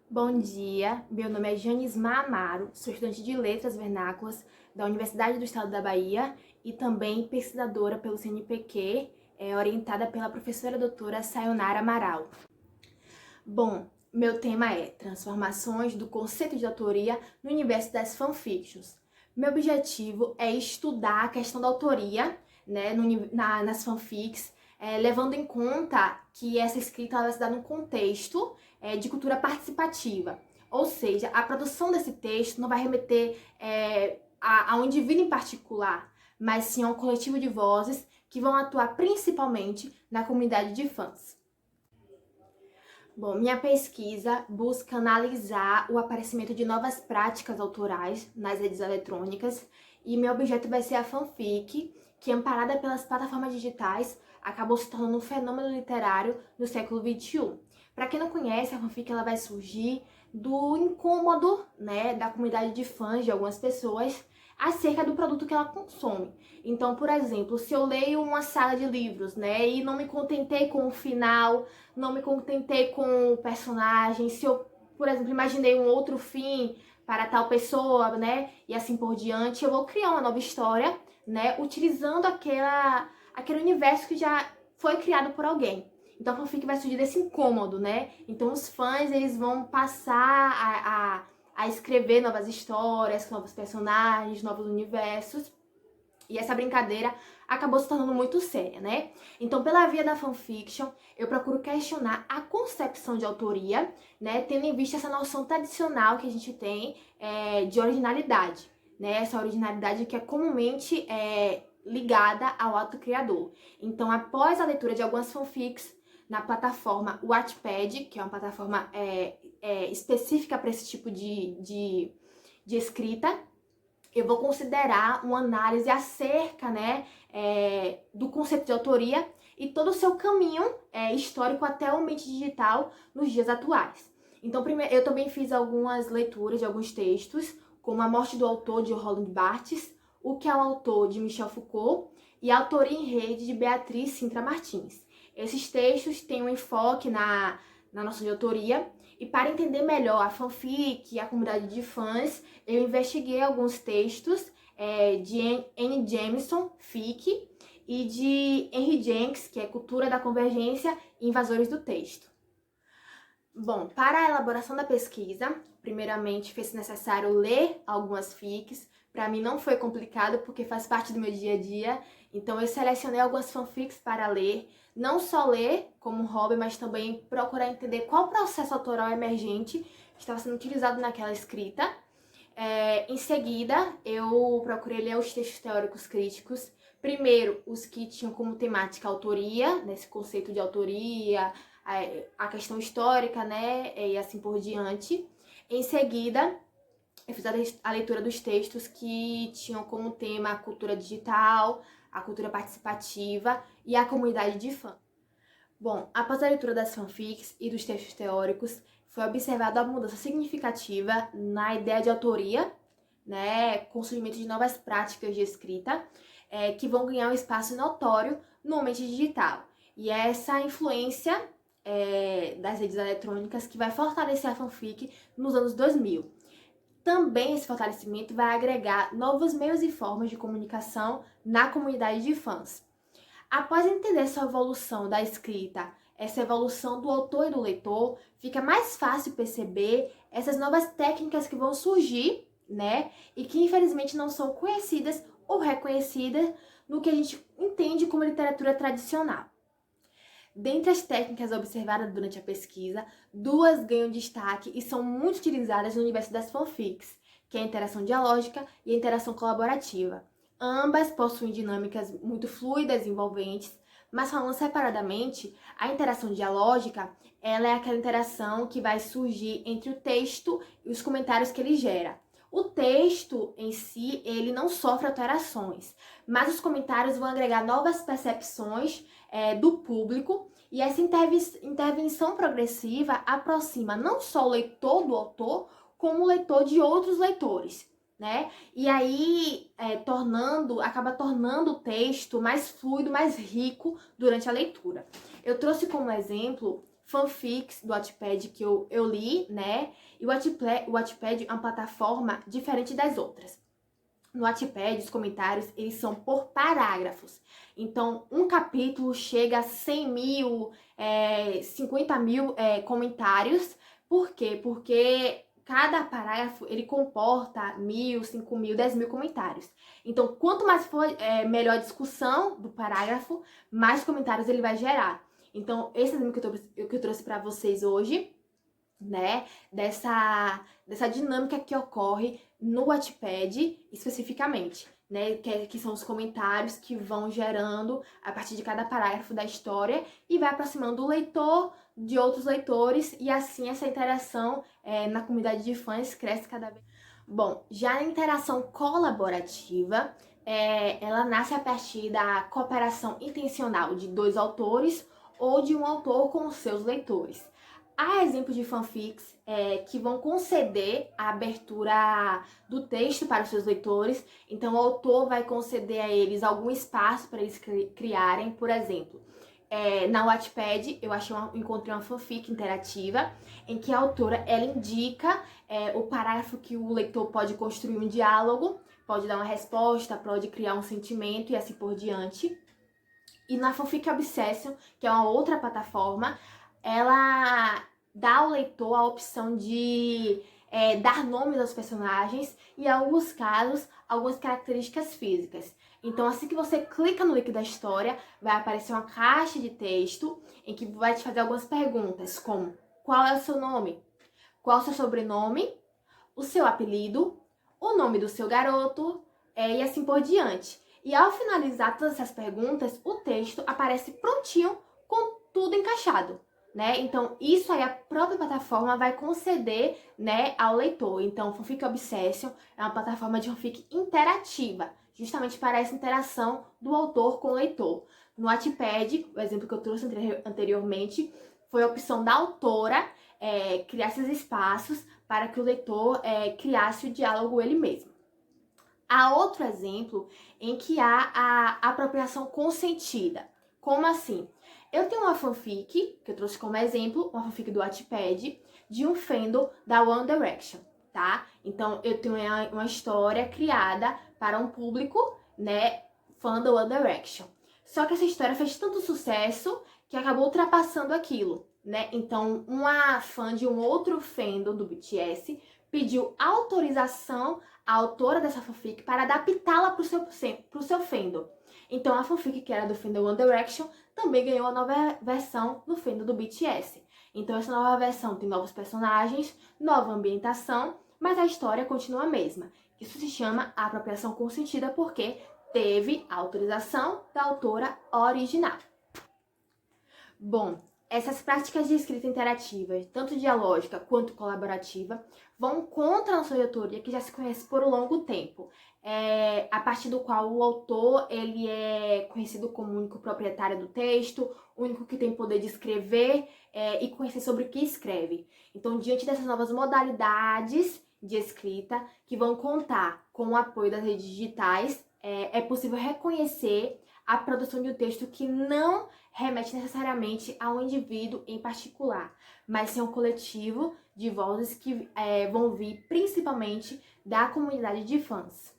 Bom dia, meu nome é Janisma Amaro, sou estudante de Letras Vernáculas da Universidade do Estado da Bahia e também pesquisadora pelo CNPq, orientada pela professora doutora Sayonara Amaral. Bom, meu tema é transformações do conceito de autoria no universo das fanfictions. Meu objetivo é estudar a questão da autoria, né, nas fanfics, levando em conta que essa escrita ela se dá num contexto de cultura participativa. Ou seja, a produção desse texto não vai remeter a um indivíduo em particular, mas sim a um coletivo de vozes que vão atuar principalmente na comunidade de fãs. Bom, minha pesquisa busca analisar o aparecimento de novas práticas autorais nas redes eletrônicas e meu objeto vai ser a fanfic, que amparada pelas plataformas digitais, acabou se tornando um fenômeno literário no século XXI. Para quem não conhece, a fanfic ela vai surgir do incômodo, né, da comunidade de fãs de algumas pessoas acerca do produto que ela consome. Então, por exemplo, se eu leio uma saga de livros, né, e não me contentei com o final, não me contentei com o personagem, se eu, por exemplo, imaginei um outro fim para tal pessoa, né, e assim por diante, eu vou criar uma nova história, né, utilizando aquele universo que já foi criado por alguém. Então a fanfic vai surgir desse incômodo, né? Então os fãs, eles vão passar a escrever novas histórias, novos personagens, novos universos. E essa brincadeira acabou se tornando muito séria, né? Então, pela via da fanfiction, eu procuro questionar a concepção de autoria, né? Tendo em vista essa noção tradicional que a gente tem de originalidade, né? Essa originalidade que é comumente ligada ao ato criador. Então, após a leitura de algumas fanfics na plataforma Wattpad, que é uma plataforma específica para esse tipo de escrita, eu vou considerar uma análise acerca, né, do conceito de autoria e todo o seu caminho histórico até o ambiente digital nos dias atuais. Então, primeiro, eu também fiz algumas leituras de alguns textos, como A Morte do Autor, de Roland Barthes, O que é o Autor, de Michel Foucault, e A Autoria em Rede, de Beatriz Sintra Martins. Esses textos têm um enfoque na noção de autoria, e para entender melhor a fanfic e a comunidade de fãs, eu investiguei alguns textos de Anne Jameson, fic, e de Henry Jenks, que é Cultura da Convergência e Invasores do Texto. Bom, para a elaboração da pesquisa, primeiramente fez necessário ler algumas fics. Para mim não foi complicado porque faz parte do meu dia a dia. Então eu selecionei algumas fanfics para ler, não só ler como hobby, mas também procurar entender qual processo autoral emergente estava sendo utilizado naquela escrita. Em seguida, eu procurei ler os textos teóricos críticos. Primeiro, os que tinham como temática a autoria, nesse conceito de autoria, a questão histórica, né, e assim por diante. Em seguida, eu fiz a leitura dos textos que tinham como tema a cultura digital, a cultura participativa e a comunidade de fã. Bom, após a leitura das fanfics e dos textos teóricos, foi observada uma mudança significativa na ideia de autoria, né, com o surgimento de novas práticas de escrita, que vão ganhar um espaço notório no ambiente digital. E é essa influência das redes eletrônicas que vai fortalecer a fanfic nos anos 2000. Também esse fortalecimento vai agregar novos meios e formas de comunicação na comunidade de fãs. Após entender essa evolução da escrita, essa evolução do autor e do leitor, fica mais fácil perceber essas novas técnicas que vão surgir, né? E que infelizmente não são conhecidas ou reconhecidas no que a gente entende como literatura tradicional. Dentre as técnicas observadas durante a pesquisa, duas ganham destaque e são muito utilizadas no universo das fanfics, que é a interação dialógica e a interação colaborativa. Ambas possuem dinâmicas muito fluidas e envolventes, mas falando separadamente, a interação dialógica, ela é aquela interação que vai surgir entre o texto e os comentários que ele gera. O texto em si, ele não sofre alterações, mas os comentários vão agregar novas percepções do público, e essa intervenção progressiva aproxima não só o leitor do autor, como o leitor de outros leitores, né? E aí acaba tornando o texto mais fluido, mais rico durante a leitura. Eu trouxe como exemplo fanfics do Wattpad que eu li, né? E o Wattpad é uma plataforma diferente das outras. No Wattpad, os comentários, eles são por parágrafos. Então, um capítulo chega a 100 mil, 50 mil comentários. Por quê? Porque cada parágrafo, ele comporta 1.000, 5.000, 10.000 comentários. Então, quanto mais for melhor a discussão do parágrafo, mais comentários ele vai gerar. Então, esse exemplo que eu trouxe para vocês hoje, né, dessa dinâmica que ocorre no Wattpad especificamente, né, que são os comentários que vão gerando a partir de cada parágrafo da história e vai aproximando o leitor de outros leitores e assim essa interação na comunidade de fãs cresce cada vez. Bom, já a interação colaborativa, ela nasce a partir da cooperação intencional de dois autores ou de um autor com os seus leitores. Há exemplos de fanfics que vão conceder a abertura do texto para os seus leitores, então o autor vai conceder a eles algum espaço para eles criarem. Por exemplo, na Wattpad eu encontrei uma fanfic interativa em que a autora ela indica o parágrafo que o leitor pode construir um diálogo, pode dar uma resposta, pode criar um sentimento e assim por diante. E na Fanfic Obsession, que é uma outra plataforma, ela dá ao leitor a opção de dar nomes aos personagens e, em alguns casos, algumas características físicas. Então, assim que você clica no link da história, vai aparecer uma caixa de texto em que vai te fazer algumas perguntas, como qual é o seu nome, qual é o seu sobrenome, o seu apelido, o nome do seu garoto e assim por diante. E ao finalizar todas essas perguntas, o texto aparece prontinho com tudo encaixado, né? Então, isso aí a própria plataforma vai conceder, né, ao leitor. Então, Fanfic Obsession é uma plataforma de fanfic interativa, justamente para essa interação do autor com o leitor. No Wattpad, o exemplo que eu trouxe anteriormente, foi a opção da autora criar esses espaços para que o leitor criasse o diálogo ele mesmo. Há outro exemplo em que há a apropriação consentida. Como assim? Eu tenho uma fanfic, que eu trouxe como exemplo, uma fanfic do Wattpad, de um fandom da One Direction, tá? Então, eu tenho uma história criada para um público, né, fã da One Direction. Só que essa história fez tanto sucesso que acabou ultrapassando aquilo, né? Então, uma fã de um outro fandom do BTS pediu autorização à autora dessa fanfic para adaptá-la para o seu fandom. Então, a fanfic que era do fandom One Direction também ganhou a nova versão no fandom do BTS. Então, essa nova versão tem novos personagens, nova ambientação, mas a história continua a mesma. Isso se chama apropriação consentida porque teve a autorização da autora original. Bom, essas práticas de escrita interativa, tanto dialógica quanto colaborativa, vão contra a nossa autoria, que já se conhece por um longo tempo, a partir do qual o autor ele é conhecido como o único proprietário do texto, o único que tem poder de escrever e conhecer sobre o que escreve. Então, diante dessas novas modalidades de escrita, que vão contar com o apoio das redes digitais, é possível reconhecer a produção de um texto que não remete necessariamente a um indivíduo em particular, mas sim a um coletivo de vozes que vão vir principalmente da comunidade de fãs.